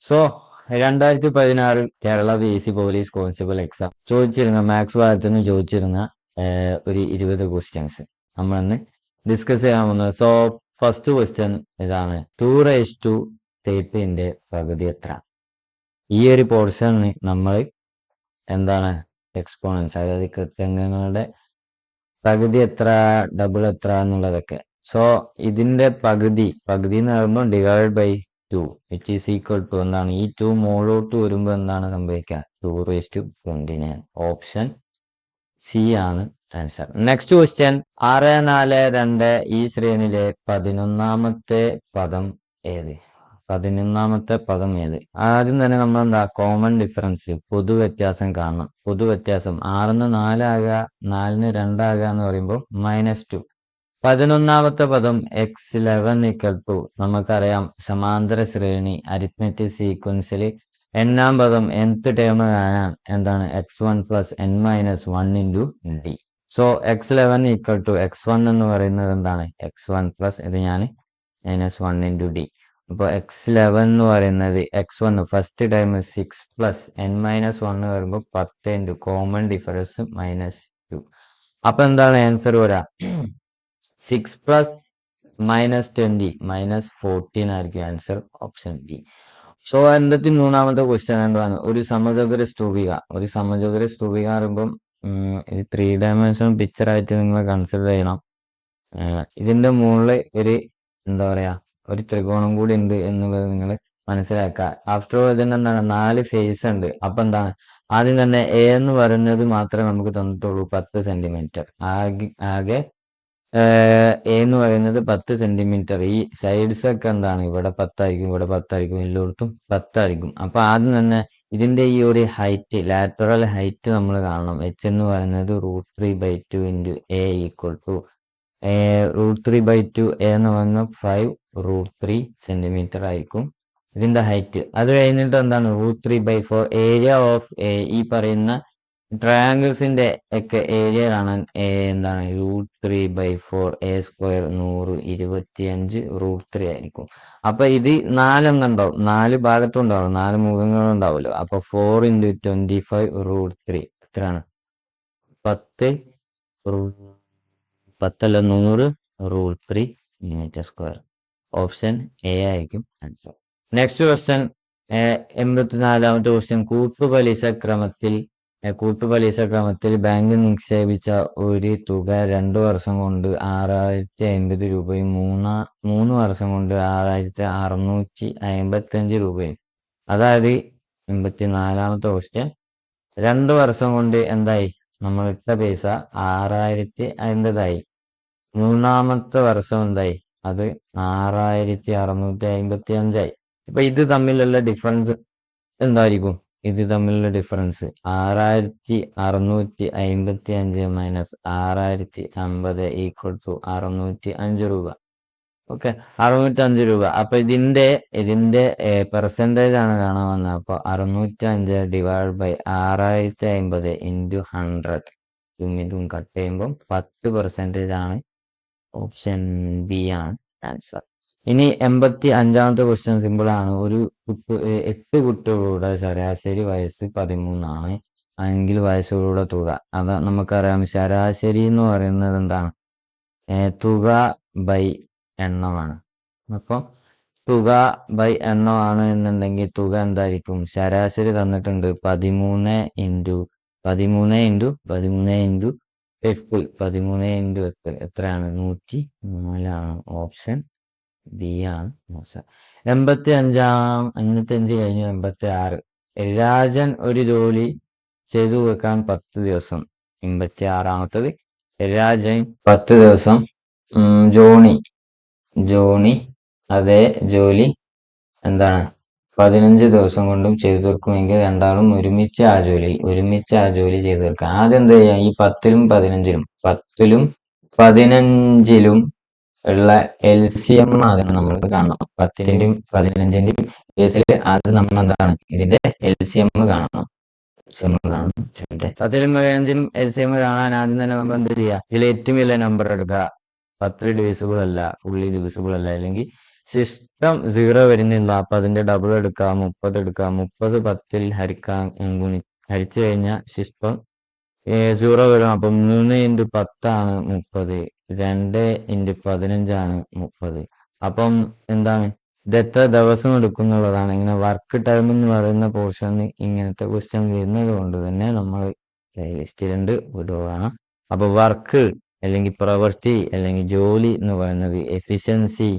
So 2016 Kerala PSC police constable exam ചോദിച്ചിരുന്ന maths ഭാഗത്ത് നിന്ന് ചോദിച്ചിരുന്ന ഒരു 20 ക്വസ്റ്റ്യൻസ് നമ്മളിന്ന് ഡിസ്കസ് ചെയ്യാൻ പോകുന്നത്. സോ ഫസ്റ്റ് ക്വസ്റ്റ്യൻ ഇതാണ്, 2:30 പകുതി എത്ര? ഈ ഒരു പോർഷൻ നമ്മൾ എന്താണ് എക്സ്പോണൻസ്, അതായത് കൃത്യങ്ങളുടെ പകുതി എത്ര, ഡബിൾ എത്ര എന്നുള്ളതൊക്കെ. സോ ഇതിന്റെ പകുതി എന്ന് പറയുമ്പോൾ divide by 2 which is equal to എന്താണ്, ഈ 2 മുകളിലോട്ട് വരുമ്പോൾ എന്താണ് സംഭവിക്കുക, 2:29. ഓപ്ഷൻ സി ആണ് ആൻസർ. നെക്സ്റ്റ് ക്വസ്റ്റ്യൻ, 6, 4, 2 ഈ ശ്രേണിയിലെ 11ാമത്തെ പദം ഏത്? 11ാമത്തെ പദം ഏത്? ആദ്യം തന്നെ നമ്മൾ എന്താ കോമൺ ഡിഫറൻസ്, പൊതു വ്യത്യാസം കാണണം. പൊതു വ്യത്യാസം 6-ന് 4 ആകുക, 4-ന് 2 ആകുക എന്ന് പറയുമ്പോൾ -2. 11ാമത്തെ പദം x11 = നമുക്കറിയാം സമാന്തര ശ്രേണി അരിത്മെറ്റിക് സീക്വൻസിൽ n-ാം പദം nth ടേം കാണാൻ എന്താണ് x1 + n-1 × d. So x11 = x1 എന്ന് പറയുന്നത് എന്താണ് x1 + ഇത് ഞാൻ -1 × d. അപ്പോൾ x11 എന്ന് പറയുന്നത് x1 ഫസ്റ്റ് ടൈം 6 + n-1 വരുമ്പോൾ 10 × കോമൺ ഡിഫറൻസ് -2. അപ്പൊ എന്താണ് ആൻസർ വരാ? 6 + -20 -14 ആയിരിക്കും ആൻസർ, ഓപ്ഷൻ ബി. സോ 83ാമത്തെ ക്വസ്റ്റ്യൻ എന്താണ്, ഒരു സമചതുര സ്തൂപിക. ഒരു സമചതുര സ്തൂപിക പറയുമ്പം ഇത് 3 ഡയമെൻഷൻ പിക്ചർ ആയിട്ട് നിങ്ങൾ കൺസിഡർ ചെയ്യണം. ഇതിന്റെ മുകളിൽ ഒരു എന്താ പറയാ ഒരു ത്രികോണം കൂടി ഉണ്ട് എന്നുള്ളത് നിങ്ങൾ മനസ്സിലാക്കുക. ആഫ്റ്റർ ഓൾ ഇതിന് എന്താണ് 4 ഫേസ് ഉണ്ട്. അപ്പൊ എന്താണ്, ആദ്യം തന്നെ എ എന്ന് പറയുന്നത് മാത്രമേ നമുക്ക് തന്നിട്ടുള്ളൂ 10 സെന്റിമീറ്റർ. ആകെ എ എന്ന് പറയുന്നത് 10 സെന്റിമീറ്റർ. ഈ സൈഡ്സ് ഒക്കെ എന്താണ്, ഇവിടെ 10 ആയിരിക്കും, ഇവിടെ 10 ആയിരിക്കും, എല്ലായിടത്തും 10 ആയിരിക്കും. അപ്പൊ ആദ്യം തന്നെ ഇതിന്റെ ഈ ഒരു ഹൈറ്റ്, ലാറ്ററൽ ഹൈറ്റ് നമ്മൾ കാണണം. h എന്ന് പറയുന്നത് √3/2 × a = √3/2 a എന്ന് പറയുന്നത് 5√3 സെന്റിമീറ്റർ ആയിരിക്കും ഇതിന്റെ ഹൈറ്റ്. അത് കഴിഞ്ഞിട്ട് എന്താണ് √3/4 ഏരിയ ഓഫ് എ. ഈ പറയുന്ന ട്രയാങ്കിൾസിന്റെ ഒക്കെ ഏരിയ കാണാൻ എന്താണ് √3/4 a² 100 25 √3 ആയിരിക്കും. അപ്പൊ ഇത് 4 ഉണ്ടാവും, 4 ഭാഗത്തും ഉണ്ടാവും, 4 മുഖങ്ങളും ഉണ്ടാവുമല്ലോ. അപ്പൊ 4 × 25 √3 എത്രയാണ്? 10 100 √3 m². ഓപ്ഷൻ എ ആയിരിക്കും ആൻസർ. നെക്സ്റ്റ് ക്വസ്റ്റ്യൻ, 84ാമത്തെ ക്വസ്റ്റ്യൻ, കൂട്ടുപലിശ ക്രമത്തിൽ ബാങ്ക് നിക്ഷേപിച്ച ഒരു തുക 2 വർഷം കൊണ്ട് 6050 രൂപയും 3 വർഷം കൊണ്ട് 6655 രൂപയും. അതായത് 84ാമത്തെ ക്വസ്റ്റ്യൻ, 2 വർഷം കൊണ്ട് എന്തായി, നമ്മൾ ഇട്ട പൈസ 6050 മൂന്നാമത്തെ വർഷം എന്തായി, അത് 6655 ഇപ്പൊ ഇത് തമ്മിലുള്ള ഡിഫറൻസ് എന്തായിരിക്കും? ഇത് തമ്മിലുള്ള ഡിഫറൻസ് 6655 -6050 = 605 രൂപ. ഓക്കെ, 605 രൂപ. അപ്പൊ ഇതിന്റെ പെർസെൻറ്റേജ് ആണ് കാണാൻ വന്നത്. അപ്പൊ 605 / 6050 × 100 ഇതും കട്ട് ചെയ്യുമ്പോൾ 10% ആണ്. ഓപ്ഷൻ ബി ആണ് ആൻസർ. ഇനി 85ാമത്തെ ക്വസ്റ്റ്യൻ സിമ്പിൾ ആണ്. 8 കുട്ടികളുടെ ശരാശരി വയസ്സ് 13 ആണ് എങ്കിൽ വയസ്സുകളുടെ തുക. അത് നമുക്കറിയാം, ശരാശരി എന്ന് പറയുന്നത് എന്താണ്, തുക ബൈ എണ്ണമാണ്. അപ്പം തുക ബൈ എണ്ണമാണ് എന്നുണ്ടെങ്കിൽ തുക എന്തായിരിക്കും? ശരാശരി തന്നിട്ടുണ്ട് 13 × 8 എത്രയാണ്? 104 ആണ്. ഓപ്ഷൻ ബി ആണ് ആൻസർ. 85 കഴിഞ്ഞു. 86, രാജൻ ഒരു ജോലി ചെയ്തു വെക്കാൻ 10 ദിവസം. 86ാമത്തത്, രാജൻ 10 ദിവസം ജോണി അതേ ജോലി എന്താണ് 15 ദിവസം കൊണ്ടും ചെയ്തു തീർക്കുമെങ്കിൽ രണ്ടാളും ഒരുമിച്ച് ആ ജോലി ചെയ്തു തീർക്കാം. ആദ്യം എന്താ ചെയ്യാം, ഈ 10ലും 15ലും ഉള്ള LCM ആദ്യം നമ്മൾ കാണണം. 10ന്റെയും 15ന്റെയും കേസിൽ ആദ്യം നമ്മൾ എന്താണ് ഇതിന്റെ LCM കാണണം. 10ലും 15ലും LCM കാണാൻ ആദ്യം തന്നെ നമ്മൾ എന്ത് ചെയ്യുക, ഇതിൽ ഏറ്റവും വലിയ നമ്പർ എടുക്കുക. 10 ഡിവിസിബിൾ അല്ല, ഫുള്ളി ഡിവിസിബിൾ അല്ല, അല്ലെങ്കിൽ സിസ്റ്റം 0 വരുന്നില്ല. അപ്പൊ അതിന്റെ ഡബിൾ എടുക്കാം, 30 എടുക്കാം. 30 10 ഹരിച്ചു കഴിഞ്ഞാൽ സിസ്റ്റം 0 വരും. അപ്പൊ 3 × 10 30, 2 × 15 30. അപ്പം എന്താണ് ഇത് എത്ര ദിവസം എടുക്കും എന്നുള്ളതാണ്. ഇങ്ങനെ വർക്ക് ടൈം എന്ന് പറയുന്ന പോർഷന് ഇങ്ങനത്തെ ക്വസ്റ്റ്യൻ വരുന്നത് കൊണ്ട് തന്നെ നമ്മൾ പ്ലേലിസ്റ്റിലുണ്ട് വിടുകയാണ്. അപ്പൊ വർക്ക് അല്ലെങ്കിൽ പ്രവൃത്തി അല്ലെങ്കിൽ ജോലി എന്ന് പറയുന്നത് എഫിഷ്യൻസി,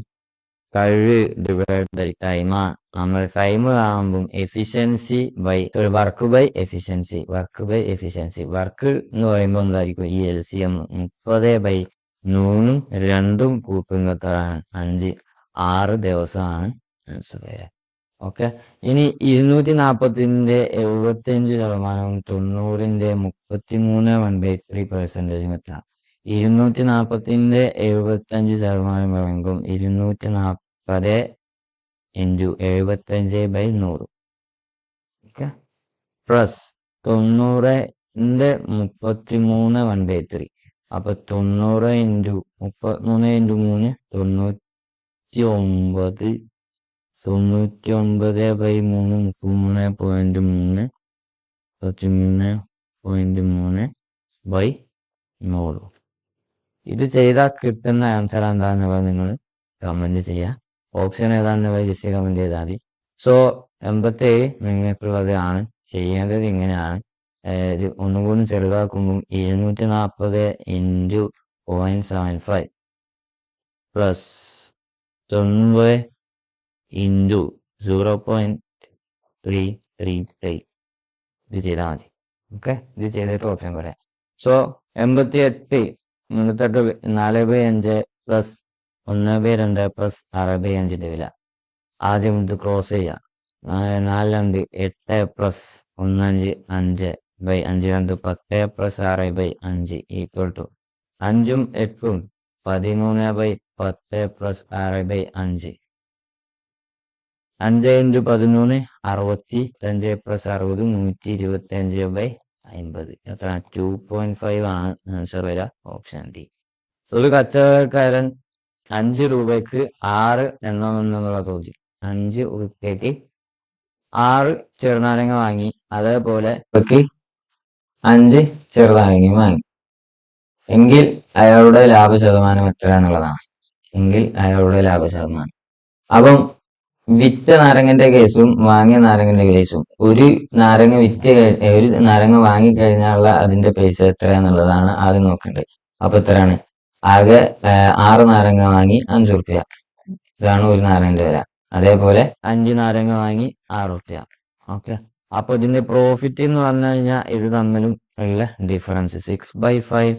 കഴിവ് ഡിവൈഡ് ബൈ ടൈമാണ്. നമ്മൾ ടൈം കാണുമ്പം efficiency by work by efficiency, work എന്ന് പറയുമ്പോൾ എന്തായിരിക്കും ഈ LCM 30/100 കൂട്ടുന്നതാണ് 5, 6 ദിവസമാണ് ആൻസർ. ഓക്കെ. ഇനി 240ന്റെ 75%, 90ന്റെ 33 1/3% എത്താം. 240ന്റെ 75% പറയുമ്പോൾ 240 × 75/100. ഓക്കെ. പ്ലസ് 90ന്റെ 33 1/3. അപ്പൊ 90 × 33 × 3 99. 99/3 33.3, 33.3/100. ഇത് ചെയ്താൽ കിട്ടുന്ന ആൻസർ എന്താണെന്നുള്ളത് നിങ്ങൾ കമന്റ് ചെയ്യുക. ഓപ്ഷൻ ഏതാണെന്നുള്ളത് ജസ്റ്റ് കമന്റ് ചെയ്താൽ മതി. സോ 87 നിങ്ങൾക്കുള്ളത് ആണ്. ചെയ്യേണ്ടത് ഇങ്ങനെയാണ്. ഇത് ഒന്നുകൂടി ചെറുതാക്കുമ്പോൾ 240 × 0.75 പ്ലസ് 90 × 0.333. ഇത് ചെയ്താൽ മതി. ഓക്കെ. ഇത് ചെയ്തിട്ട് ഓപ്ഷൻ പറയാം. സോ 88 4/5 പ്ലസ് 1/2 പ്ലസ് 6/5 വില. ആദ്യം ഇത് ക്രോസ് ചെയ്യാം. 4 8 പ്ലസ് 1 5/5 10 പ്ലസ് 6/5 ഈക്വൽ ടു 5ഉം 8ഉം 13/10 പ്ലസ് 6/5. 5 × 13 65 പ്ലസ് 60 125/50. എത്ര? 2.5 ആണ് ആൻസർ വരിക. Option D. ഒരു കച്ചവടക്കാരൻ 5 രൂപയ്ക്ക് 6 എണ്ണമെന്നുള്ള തോന്നി 5 രൂപയ്ക്ക് 6 ചെറുനാരങ്ങ വാങ്ങി. അതേപോലെ 5 ചെറുനാരങ്ങ വാങ്ങി എങ്കിൽ അയാളുടെ ലാഭശതമാനം എത്ര എന്നുള്ളതാണ്. അപ്പം വിറ്റ നാരങ്ങന്റെ കേസും വാങ്ങിയ നാരങ്ങന്റെ കേസും, ഒരു നാരങ്ങ വാങ്ങിക്കഴിഞ്ഞാലുള്ള അതിന്റെ പൈസ എത്ര എന്നുള്ളതാണ് ആദ്യം നോക്കേണ്ടത്. അപ്പൊ എത്രയാണ്? ആകെ 6 നാരങ്ങ വാങ്ങി 5 റുപ്യ. ഇതാണ് ഒരു നാരങ്ങന്റെ വില. അതേപോലെ 5 നാരങ്ങ വാങ്ങി 6 റുപ്യ. ഓക്കെ. അപ്പൊ ഇതിന്റെ പ്രോഫിറ്റ് എന്ന് പറഞ്ഞു കഴിഞ്ഞാൽ ഇത് തമ്മിലും ഉള്ള ഡിഫറൻസ് 6/5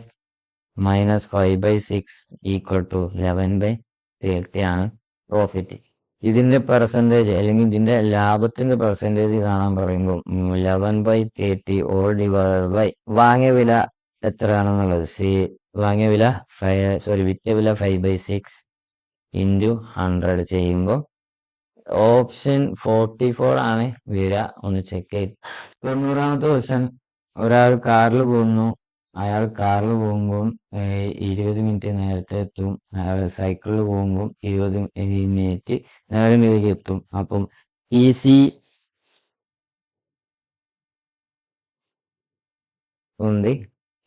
- 5/6 ഈക്വൽ ടു 11/30 ആണ് പ്രോഫിറ്റ്. ഇതിന്റെ പെർസെൻറ്റേജ് അല്ലെങ്കിൽ ഇതിന്റെ ലാഭത്തിന്റെ പെർസെൻറ്റേജ് കാണാൻ പറയുമ്പോൾ 11/30 ഓൾ ഡിവൈഡ് ബൈ വാങ്ങിയ വില എത്രയാണെന്നുള്ളത്. വിറ്റ വില 5/6 × 100 ചെയ്യുമ്പോൾ ഓപ്ഷൻ 44 ആണ് വില. ഒന്ന് ചെക്ക് ചെയ്ത്. 90ാമത്തെ ക്വസ്റ്റ്യൻ. ഒരാൾ കാറിൽ പോകുന്നു. അയാൾ കാറിൽ പോകുമ്പോൾ 20 മിനിറ്റ് നേരത്തെ എത്തും. അയാൾ സൈക്കിളിൽ പോകുമ്പോൾ 20 മിനിറ്റ് നേരം വൈകി എത്തും. അപ്പം PC ഉണ്ട്,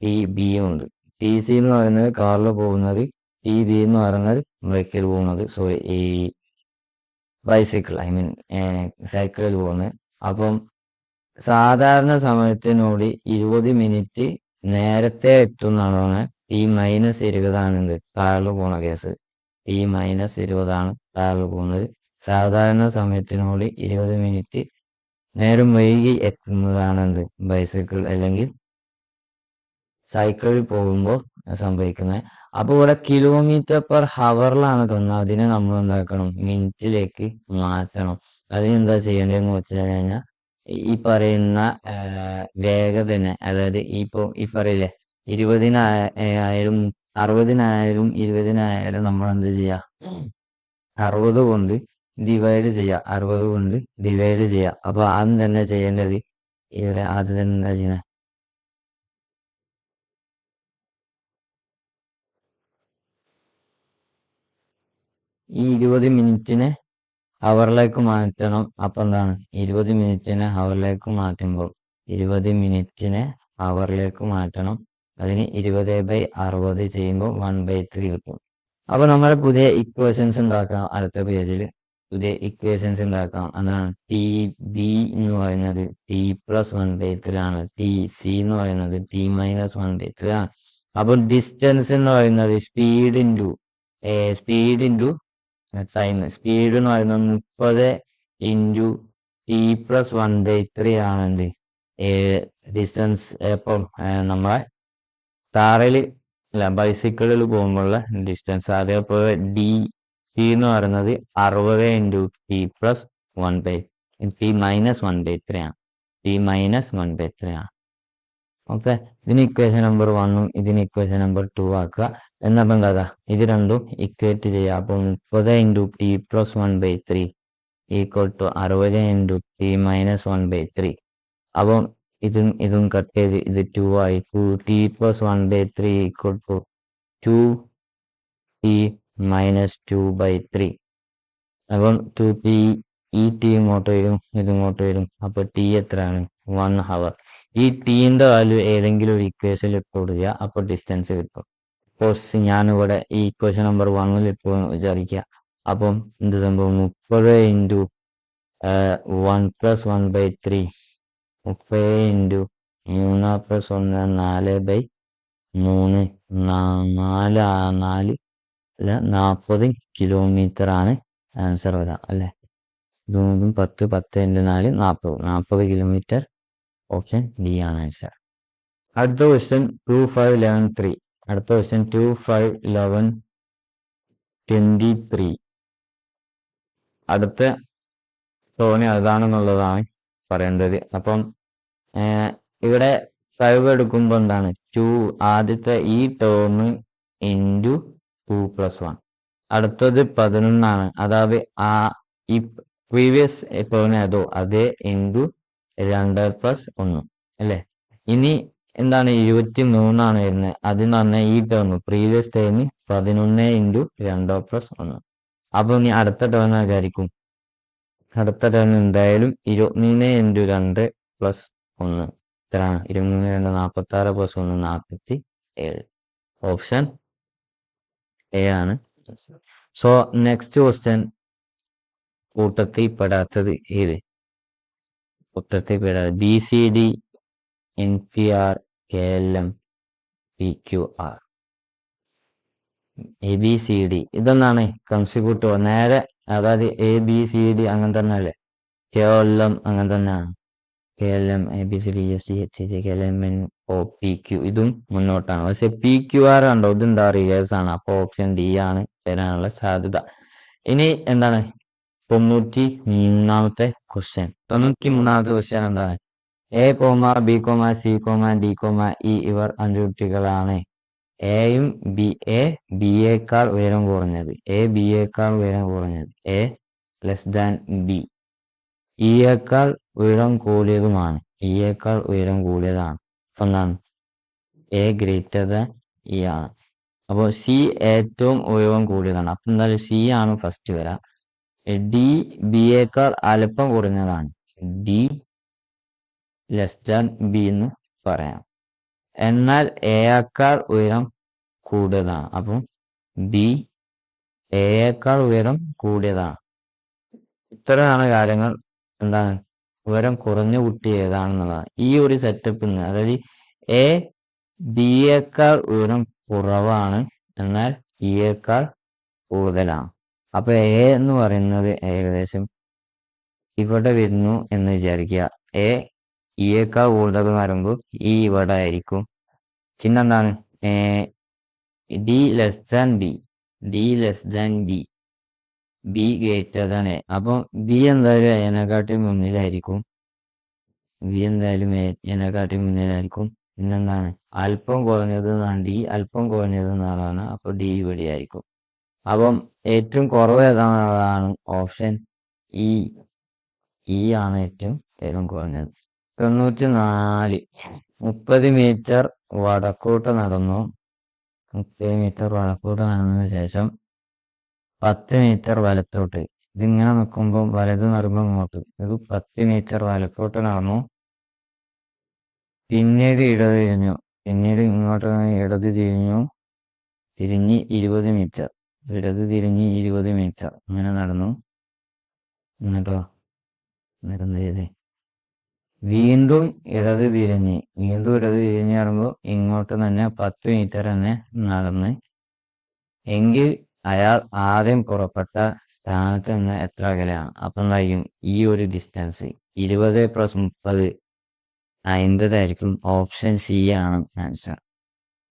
PB ഉണ്ട്. PC എന്ന് പറയുന്നത് കാറിൽ പോകുന്നത്, PB എന്ന് പറയുന്നത് ബൈക്കിൽ പോകുന്നത്, ഈ ബൈസൈക്കിൾ സൈക്കിളിൽ പോകുന്നത്. അപ്പം സാധാരണ സമയത്തിനോട് 20 മിനിറ്റ് നേരത്തെ എത്തുന്നതാണ്. T-20 ആണ് കാറിൽ പോണ കേസ്. T-20 കാറിൽ പോകുന്നത്. സാധാരണ സമയത്തിനോട് 20 മിനിറ്റ് നേരം വൈകി എത്തുന്നതാണ് ബൈസൈക്കിൾ അല്ലെങ്കിൽ സൈക്കിളിൽ പോകുമ്പോൾ സംഭവിക്കുന്നത്. അപ്പോൾ ഇവിടെ km/hലാണ് തന്നത്. അതിനെ നമ്മൾ എന്താക്കണം? മിനിറ്റിലേക്ക് മാറ്റണം. അതിനെന്താ ചെയ്യേണ്ടതെന്ന് വെച്ച് കഴിഞ്ഞാൽ ഈ പറയുന്ന വേഗതനെ, അതായത് ഈ പറയില്ലേ 20,000 60,000 20,000 നമ്മൾ എന്ത് ചെയ്യുക? 60 കൊണ്ട് ഡിവൈഡ് ചെയ്യുക. അപ്പൊ ആദ്യം തന്നെ ചെയ്യേണ്ടത് ഇവിടെ ആദ്യം തന്നെ എന്താ ചെയ്യുന്നത്? ഈ 20 മിനിറ്റിനെ ഹവറിലേക്ക് മാറ്റണം. അപ്പം എന്താണ് 20 മിനിറ്റിനെ ഹവറിലേക്ക് മാറ്റുമ്പോൾ 20 മിനിറ്റിനെ ഹവറിലേക്ക് മാറ്റണം. അതിന് 20/60 ചെയ്യുമ്പോൾ 1/3 കിട്ടും. അപ്പോൾ നമ്മുടെ പുതിയ ഇക്വേഷൻസ് ഉണ്ടാക്കാം. അടുത്ത പേജിൽ പുതിയ ഇക്വേഷൻസ് ഉണ്ടാക്കാം. അതാണ് ടി ബി എന്ന് പറയുന്നത് T+1/3 ആണ്. ടി സി എന്ന് പറയുന്നത് T-1/3 ആണ്. അപ്പോൾ ഡിസ്റ്റൻസ് എന്ന് പറയുന്നത് സ്പീഡ് ഇൻറ്റു ടൈം. സ്പീഡ് എന്ന് പറയുന്നത് 30 ഇൻറ്റു T+1/3 ആണ് ഡിസ്റ്റൻസ്. എപ്പോൾ നമ്മളെ കാറിൽ അല്ല ബൈസിക്കിളിൽ പോകുമ്പോഴുള്ള ഡിസ്റ്റൻസ്. അതേപോലെ ഡി സി എന്ന് പറയുന്നത് 60 ഇൻറ്റു T+1/3 ആണ്. T-1/3 ആണ്. ഓക്കെ, ഇതിന് ഇക്വേഷൻ നമ്പർ 1ഉം ഇതിന് ഇക്വേഷൻ നമ്പർ 2 ആക്കുക. എന്നപ്പം എന്താ ഇത് രണ്ടും ഇക്വേറ്റ് ചെയ്യുക. അപ്പോൾ 30 into T+1/3 equal to 60 into T-1/3. അപ്പം ഇതും കട്ട് ചെയ്ത് ഇത് 2 ആയി. 2T+1/3 equal to 2T-2/3. അപ്പം 2T ഈ ടി ഇങ്ങോട്ട് വരും, ഇതിങ്ങോട്ട് വരും. അപ്പോൾ ടി എത്രയാണ്? 1 ഹവർ. ഈ ടീൻ്റെ വാല്യൂ ഏതെങ്കിലും ഒരു ഇക്വേഷനിൽ ഇട്ട് കൊടുക്കുക. അപ്പോൾ ഡിസ്റ്റൻസ് കിട്ടും. സപ്പോസ് ഞാനിവിടെ ഈ ഇക്വേഷൻ നമ്പർ 1ൽ ഇപ്പോൾ വിചാരിക്കുക. അപ്പം എന്ത് സംഭവം? 30 ഇൻറ്റു 1+1/3 30 ഇൻറ്റു 3+1 4/3 40 കിലോമീറ്റർ ആണ് ആൻസർ വരാം അല്ലേ? 10 10 ഇൻറ്റു 4 40 കിലോമീറ്റർ. ഓപ്ഷൻ ഡി ആണ് ആൻസർ. അടുത്ത ക്വസ്റ്റ്യൻ 2-5-11-3. അടുത്ത ക്വസ്റ്റ്യൻ 2-5-11-23. അടുത്ത ടേൺ അതാണെന്നുള്ളതാണ് പറയേണ്ടത്. അപ്പം ഇവിടെ 5 എടുക്കുമ്പോൾ എന്താണ് 2 ആദ്യത്തെ ഈ ടേൺ ഇൻറ്റു 2+1. അടുത്തത് 11 ആണ്. അതായത് ഈ പ്രീവിയസ് ടേൺ ഏതോ അതേ ഇൻറ്റു 2+1 അല്ലേ? ഇനി എന്താണ് 23 ആണ് വരുന്നത്. അതിന് പറഞ്ഞാൽ ഈ ടേൺ പ്രീവിയസ് ടേൺ 11 ഇൻറ്റു 2+1. അപ്പോൾ ഇനി അടുത്ത ടേൺ ആയിരിക്കും. അടുത്ത ടേൺ എന്തായാലും 23 ഇൻറ്റു 2+1 എത്രയാണ്? 23 2 46 + 1 47. ഓപ്ഷൻ എ ആണ്. സോ നെക്സ്റ്റ് ക്വസ്റ്റ്യൻ കൂട്ടത്തിൽ പെടാത്തത് ഏത്? കൂട്ടത്തിൽ പെടാതെ BCD NPR KLM PQR ABCD ഇതൊന്നാണ് കൺസിക്യൂട്ടീവ് നേരെ. അതായത് ABCD അങ്ങനെ തന്നെ അല്ലേ? KLM അങ്ങനെ തന്നെയാണ്. KLM ABCD EFG HG KLM NO PQ ഇതും മുന്നോട്ടാണ്. പക്ഷെ PQR കണ്ടോ ഇതെന്താ റിവേഴ്സ് ആണ്. അപ്പോൾ ഓപ്ഷൻ ഡി ആണ് തരാനുള്ള സാധ്യത. ഇനി എന്താണ് 93ാമത്തെ ക്വസ്റ്റ്യൻ. 93ാമത്തെ ക്വസ്റ്റ്യൻ എന്താണ്? A, B, C, D, E ഇവർ 5 കുട്ടികളാണ്. എ ബിയേക്കാൾ ഉയരം കുറഞ്ഞത്. A less than B. ഇയേക്കാൾ ഉയരം കൂടിയതുമാണ്. അപ്പം എന്താണ്? A ഗ്രേറ്റർ ദാൻ ഇ ആണ്. അപ്പോൾ സി ഏറ്റവും ഉയരം കൂടിയതാണ്. അപ്പം എന്തായാലും സി ആണ് ഫസ്റ്റ് വരാം. ഡി ബിയേക്കാൾ അല്പം കുറഞ്ഞതാണ്. ഡി ലെസ് ദാൻ ബി എന്ന് പറയാം. എന്നാൽ എയേക്കാൾ ഉയരം കൂടുതലാണ്. അപ്പം ബി എയേക്കാൾ ഉയരം കൂടിയതാണ്. ഇത്രയാണ് കാര്യങ്ങൾ. എന്താണ് ഉയരം കുറഞ്ഞ കുട്ടി ഏതാണെന്നുള്ളതാണ്. ഈ ഒരു സെറ്റപ്പിൽ നിന്ന് അതായത് എ ബിയേക്കാൾ ഉയരം കുറവാണ്, എന്നാൽ ഇയേക്കാൾ കൂടുതലാണ്. അപ്പൊ എ എന്ന് പറയുന്നത് ഏകദേശം ഇവിടെ വരുന്നു എന്ന് വിചാരിക്കുക. എ ഇയേക്കാൾ കൂടുതൽ വരുമ്പോൾ ഈ ഇവിടെ ആയിരിക്കും. ചിഹ്നം എന്താണ്? D less than be greater than A. അപ്പം ബി എന്തായാലും എനെക്കാട്ടി മുന്നിലായിരിക്കും. പിന്നെന്താണ് അല്പം കുറഞ്ഞത് എന്നാണ് ഡി. അല്പം കുറഞ്ഞത് എന്നാണ്. അപ്പോൾ ഡി ഇവിടെ ആയിരിക്കും. അപ്പം ഏറ്റവും കുറവ് ഏതാണെന്നുള്ളതാണ് ഓപ്ഷൻ ഇ ആണ് ഏറ്റവും കുറഞ്ഞത്. 94. 30 മീറ്റർ വടക്കോട്ട് നടന്നു. 30 മീറ്റർ വടക്കോട്ട് നടന്നതിന് ശേഷം 10 മീറ്റർ വലത്തോട്ട്. ഇതിങ്ങനെ നിൽക്കുമ്പോൾ വലത് നടന്നു ഇങ്ങോട്ട്. ഇത് 10 മീറ്റർ വലത്തോട്ട് നടന്നു. പിന്നീട് ഇടത് തിരിഞ്ഞു. പിന്നീട് ഇങ്ങോട്ട് ഇടത് തിരിഞ്ഞു. തിരിഞ്ഞ് 20 മീറ്റർ. ഇടത് തിരിഞ്ഞ് 20 മീറ്റർ ഇങ്ങനെ നടന്നു. എന്നിട്ടോ എന്നിട്ടെന്ത് ചെയ്തേ? വീണ്ടും ഇടത് തിരിഞ്ഞ് നടക്കുമ്പോൾ ഇങ്ങോട്ട് തന്നെ 10 മീറ്റർ തന്നെ നടന്ന്. എങ്കിൽ അയാൾ ആദ്യം പുറപ്പെട്ട സ്ഥാനത്ത് നിന്ന് എത്ര അകലെയാണ്? അപ്പം എന്തായിരിക്കും ഈ ഒരു ഡിസ്റ്റൻസ്? 20 + 30 50 ആയിരിക്കും. ഓപ്ഷൻ സി ആണ് ആൻസർ.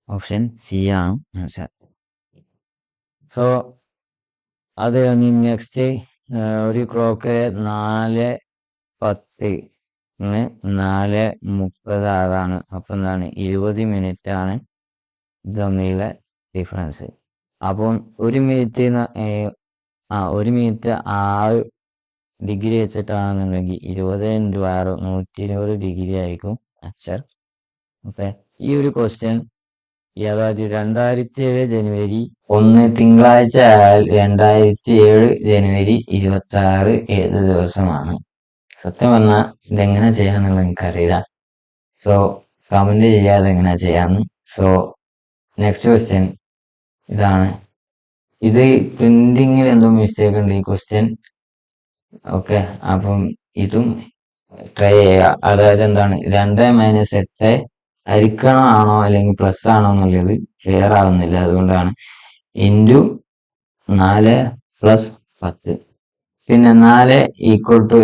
ഓപ്ഷൻ സി ആണ് ആൻസർ. സോ അത് കഴിഞ്ഞ് നെക്സ്റ്റ് ഒരു ക്ലോക്ക് 4:10 4:30 ആകാണ്. അപ്പം എന്താണ് 20 മിനിറ്റ് ആണ് തമ്മിലുള്ള ഡിഫറൻസ്. അപ്പം 1 മിനിറ്റ് 1 മിനിറ്റ് 6 ഡിഗ്രി വെച്ചിട്ടാണെന്നുണ്ടെങ്കിൽ 20 × 6 120 ഡിഗ്രി ആയിരിക്കും ആൻസർ. ഓക്കെ, ഈ ഒരു ക്വസ്റ്റ്യൻ അതായത് 2007 ജനുവരി 1 തിങ്കളാഴ്ച ആയാൽ 2007 ജനുവരി 26 ഏത് ദിവസമാണ്? സത്യം പറഞ്ഞാൽ ഇതെങ്ങനെ ചെയ്യാന്നുള്ളത് എനിക്കറിയില്ല. സോ കമന്റ് ചെയ്യാതെ എങ്ങനെ ചെയ്യാന്ന്. സോ നെക്സ്റ്റ് ക്വസ്റ്റ്യൻ ഇതാണ്. ഇത് പ്രിന്റിങ്ങിൽ എന്തോ മിസ്റ്റേക്ക് ഉണ്ട് ഈ ക്വസ്റ്റ്യൻ. ഓക്കെ, അപ്പം ഇതും ട്രൈ ചെയ്യുക. അതായത് എന്താണ് 2 - 8 ഹരിക്കണമാണോ അല്ലെങ്കിൽ പ്ലസ് ആണോ എന്നുള്ളത് ക്ലിയർ ആവുന്നില്ല. അതുകൊണ്ടാണ് ഇൻറ്റു 4 + 10. പിന്നെ 4 = 8,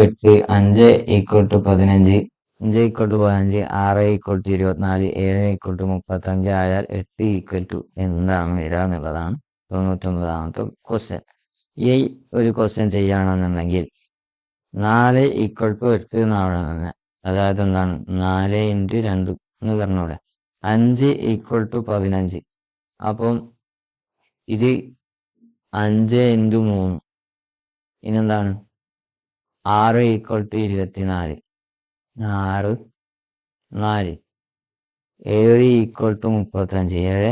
5 = 15, 5 = 15, 6 = 24, 7 = 35 ആയാൽ 8 എന്താണ് വരിക എന്നുള്ളതാണ് 99ാമത്തെ ക്വസ്റ്റ്യൻ. ഈ ഒരു ക്വസ്റ്റ്യൻ ചെയ്യുകയാണെന്നുണ്ടെങ്കിൽ 4 = 8 എന്നാണ്. അതായത് എന്താണ് 4 × 2 എന്ന് പറഞ്ഞൂടെ. 5 = 15. അപ്പം ഇത് 5 × 3. ഇനെന്താണ് 6 = 24. 6, 4. 7 = 35. 7,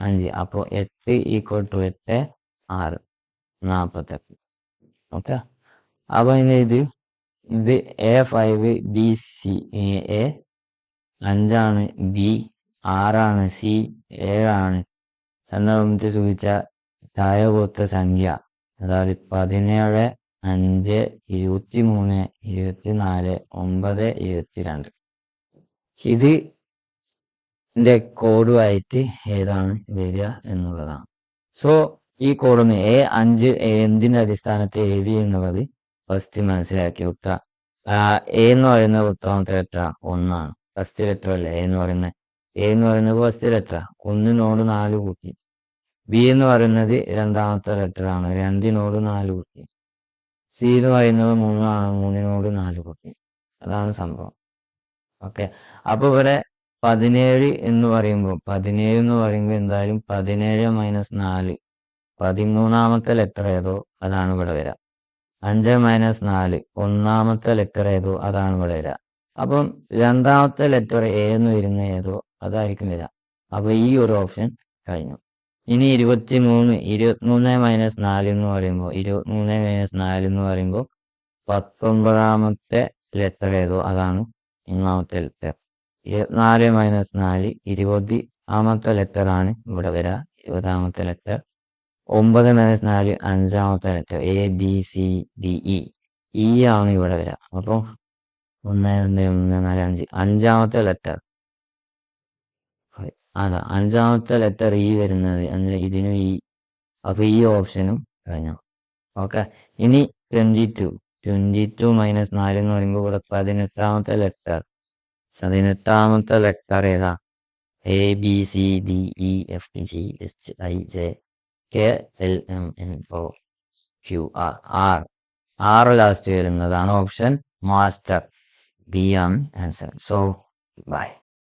5. അപ്പോൾ 8 = 8, 6, 48. ഓക്കെ, അപ്പോൾ ഇനി ഇത് A5, BC. A 5 ആണ്, B 6 ആണ്, C 7 ആണ്. സന്ദർഭത്തിൽ സൂചിച്ച താഴെ കൊടുത്ത സംഖ്യ അതായത് 17, 5, 23, 24, 9, 22. ഇതിൻ്റെ കോഡുമായിട്ട് ഏതാണ് വരിക എന്നുള്ളതാണ്. സോ ഈ കോഡൊന്ന് A5 എന്തിൻ്റെ അടിസ്ഥാനത്തിൽ എഴുതി എന്നുള്ളത് ഫസ്റ്റ് മനസ്സിലാക്കി. ഉത്തരം A എന്ന് പറയുന്നത് ഉത്തമത്തെ ലെറ്റർ 1 ആണ്. ഫസ്റ്റ് ലെറ്റർ അല്ലേ A എന്ന് പറയുന്നത് ഫസ്റ്റ് ലെറ്റർ. 1 - 4 കൂട്ടി. B എന്ന് പറയുന്നത് രണ്ടാമത്തെ ലെറ്റർ ആണ്. 2 - 4 കൂട്ടി. C എന്ന് പറയുന്നത് 3 ആണ്. 3 - 4 കൂട്ടി. അതാണ് സംഭവം. ഓക്കെ, അപ്പോൾ ഇവിടെ 17 എന്ന് പറയുമ്പോൾ എന്തായാലും 17 - 4 13ാമത്തെ ലെറ്റർ ഏതോ അതാണ് ഇവിടെ വരിക. 5 - 4 1ാമത്തെ ലെറ്റർ ഏതോ അതാണ് ഇവിടെ വരിക. അപ്പം രണ്ടാമത്തെ ലെറ്റർ A എന്ന് വരുന്ന ഏതോ അതായിരിക്കും വരിക. അപ്പോൾ ഈ ഒരു ഓപ്ഷൻ കഴിഞ്ഞു. ഇനി 23 - 4 എന്ന് പറയുമ്പോൾ 19ാമത്തെ ലെറ്റർ ഏതോ അതാണ് 1ാമത്തെ ലെറ്റർ. 24 - 4 20ാമത്തെ ലെറ്റർ ആണ് ഇവിടെ വരിക. 20ാമത്തെ ലെറ്റർ. 9 - 4 5ാമത്തെ letter. A, B, C, D, E. E ആണ് ഇവിടെ വരിക. അപ്പോൾ 1, 2, 3, 4, 5 5ാമത്തെ ലെറ്റർ. അതാ 5ാമത്തെ ലെറ്റർ E വരുന്നത്. ഇതിനും E. അപ്പോൾ ഈ ഓപ്ഷനും കഴിഞ്ഞു. ഓക്കെ, ഇനി 22 - 4 എന്ന് പറയുമ്പോൾ ഇവിടെ 18ാമത്തെ ലെറ്റർ. 18ാമത്തെ ലെറ്റർ ഏതാ? A, B, C, D, E, F, G, H, I, J, K, L, M, N, O, Q, R. R last വരുന്നതാണ് ഓപ്ഷൻ മാസ്റ്റർ. B ആണ് ആൻസർ. So by.